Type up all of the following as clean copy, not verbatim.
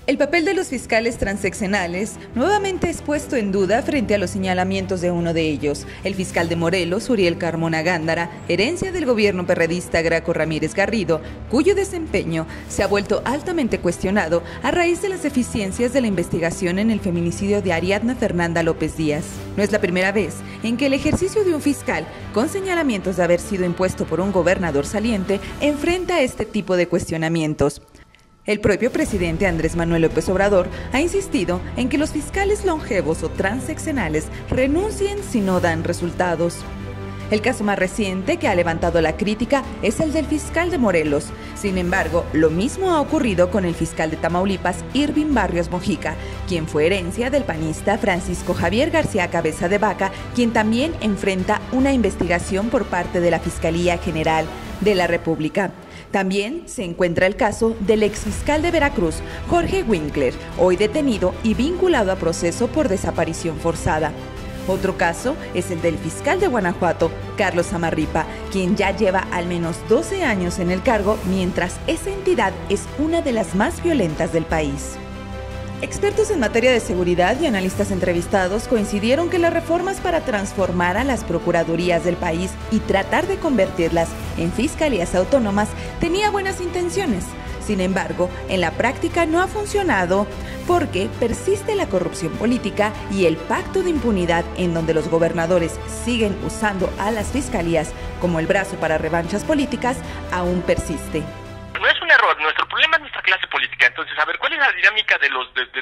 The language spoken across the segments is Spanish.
El papel de los fiscales transeccionales nuevamente es puesto en duda frente a los señalamientos de uno de ellos, el fiscal de Morelos, Uriel Carmona Gándara, herencia del gobierno perredista Graco Ramírez Garrido, cuyo desempeño se ha vuelto altamente cuestionado a raíz de las deficiencias de la investigación en el feminicidio de Ariadna Fernanda López Díaz. No es la primera vez en que el ejercicio de un fiscal, con señalamientos de haber sido impuesto por un gobernador saliente, enfrenta este tipo de cuestionamientos. El propio presidente Andrés Manuel López Obrador ha insistido en que los fiscales longevos o transeccionales renuncien si no dan resultados. El caso más reciente que ha levantado la crítica es el del fiscal de Morelos. Sin embargo, lo mismo ha ocurrido con el fiscal de Tamaulipas, Irving Barrios Mojica, quien fue herencia del panista Francisco Javier García Cabeza de Vaca, quien también enfrenta una investigación por parte de la Fiscalía General de la República. También se encuentra el caso del exfiscal de Veracruz, Jorge Winkler, hoy detenido y vinculado a proceso por desaparición forzada. Otro caso es el del fiscal de Guanajuato, Carlos Zamarripa, quien ya lleva al menos 12 años en el cargo, mientras esa entidad es una de las más violentas del país. Expertos en materia de seguridad y analistas entrevistados coincidieron que las reformas para transformar a las procuradurías del país y tratar de convertirlas en fiscalías autónomas tenía buenas intenciones. Sin embargo, en la práctica no ha funcionado porque persiste la corrupción política y el pacto de impunidad en donde los gobernadores siguen usando a las fiscalías como el brazo para revanchas políticas aún persiste. No es un error, nuestro problema es nuestra clase política. Entonces, a ver, ¿cuál es la dinámica de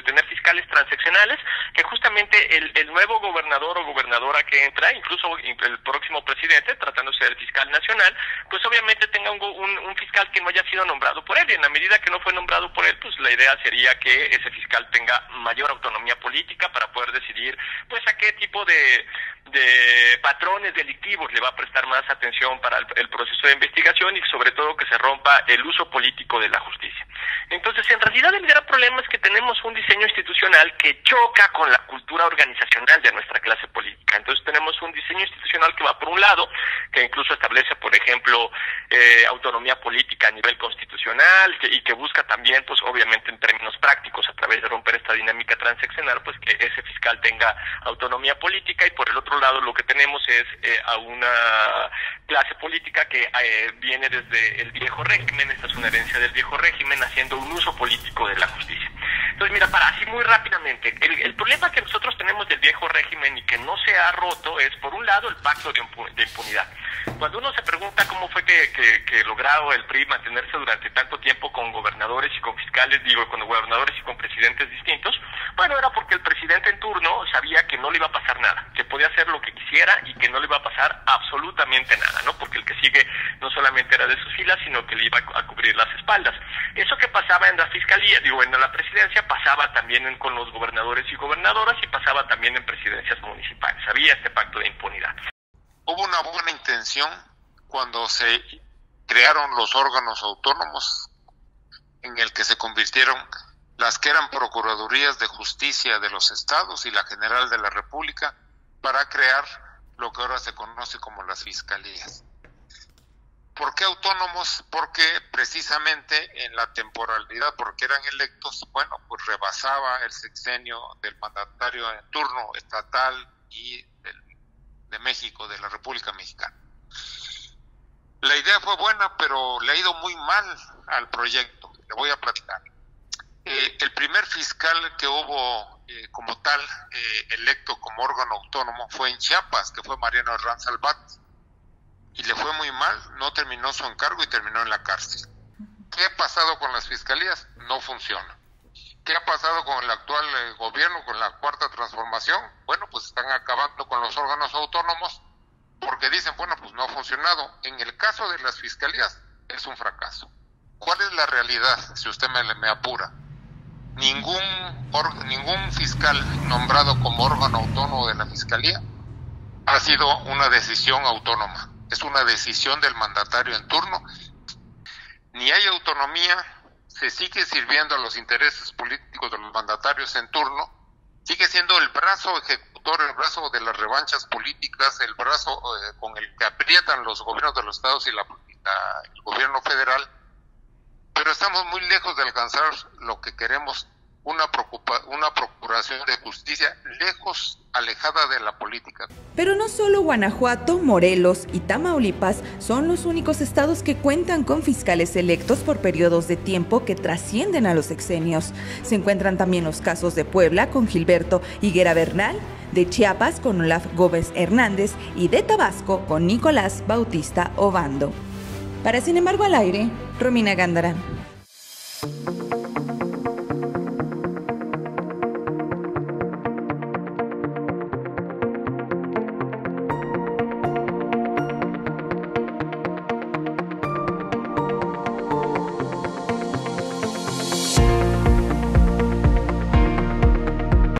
tener fiscales transeccionales? Que justamente el nuevo gobernador o gobernadora que entra, incluso el próximo presidente, tratándose del fiscal nacional, pues obviamente tenga un fiscal que no haya sido nombrado por él. Y en la medida que no fue nombrado por él, pues la idea sería que ese fiscal tenga mayor autonomía política para poder decidir, pues, a qué tipo de patrones delictivos le va a prestar más atención para el proceso de investigación y sobre todo que se rompa el uso político de la justicia. Entonces, en realidad el gran problema es que tenemos un diseño institucional que choca con la cultura organizacional de nuestra clase política. Entonces tenemos un diseño institucional que va por un lado, que incluso establece, por ejemplo, autonomía política a nivel constitucional y que busca también, pues obviamente en términos prácticos, a través de romper esta dinámica transeccional, pues que ese fiscal tenga autonomía política, y por el otro lado lo que tenemos es a una clase política que viene desde el viejo régimen. Esta es una herencia del viejo régimen, haciendo un uso político de la justicia. Entonces, mira, para así muy rápidamente, el problema que nosotros tenemos del viejo régimen y que no se ha roto es, por un lado, el pacto de impunidad. Cuando uno se pregunta cómo fue que logrado el PRI mantenerse durante tanto tiempo con gobernadores y con fiscales, con gobernadores y con presidentes distintos, bueno, era porque el presidente en turno sabía que no le iba a pasar nada, que podía hacer lo que quisiera y que no le iba a pasar absolutamente nada, ¿no? Porque el que sigue no solamente era de sus filas, sino que le iba a cubrir las espaldas. Eso que pasaba en la fiscalía, en la presidencia, pasaba también con los gobernadores y gobernadoras y pasaba también en presidencias municipales. Había este pacto de impunidad. Hubo una buena intención cuando se crearon los órganos autónomos en el que se convirtieron las que eran procuradurías de justicia de los estados y la general de la República para crear lo que ahora se conoce como las fiscalías. ¿Por qué autónomos? Porque precisamente en la temporalidad, porque eran electos, bueno, pues rebasaba el sexenio del mandatario en turno estatal y de México, de la República Mexicana. La idea fue buena, pero le ha ido muy mal al proyecto. Le voy a platicar. El primer fiscal que hubo como tal electo como órgano autónomo fue en Chiapas, que fue Mariano Herranz Albat, y le fue muy mal, no terminó su encargo y terminó en la cárcel. ¿Qué ha pasado con las fiscalías? No funciona. ¿Qué ha pasado con el actual gobierno, con la Cuarta Transformación? Bueno, pues están acabando con los órganos autónomos porque dicen, bueno, pues no ha funcionado. En el caso de las fiscalías es un fracaso. ¿Cuál es la realidad, si usted me apura? Ningún fiscal nombrado como órgano autónomo de la fiscalía ha sido una decisión autónoma. Es una decisión del mandatario en turno. Ni hay autonomía, se sigue sirviendo a los intereses políticos de los mandatarios en turno, sigue siendo el brazo ejecutor, el brazo de las revanchas políticas, el brazo con el que aprietan los gobiernos de los estados y el gobierno federal, pero estamos muy lejos de alcanzar lo que queremos, una procuración de justicia lejos, alejada de la política. Pero no solo Guanajuato, Morelos y Tamaulipas son los únicos estados que cuentan con fiscales electos por periodos de tiempo que trascienden a los sexenios. Se encuentran también los casos de Puebla con Gilberto Higuera Bernal, de Chiapas con Olaf Gómez Hernández y de Tabasco con Nicolás Bautista Obando. Para Sin embargo al aire, Romina Gándara.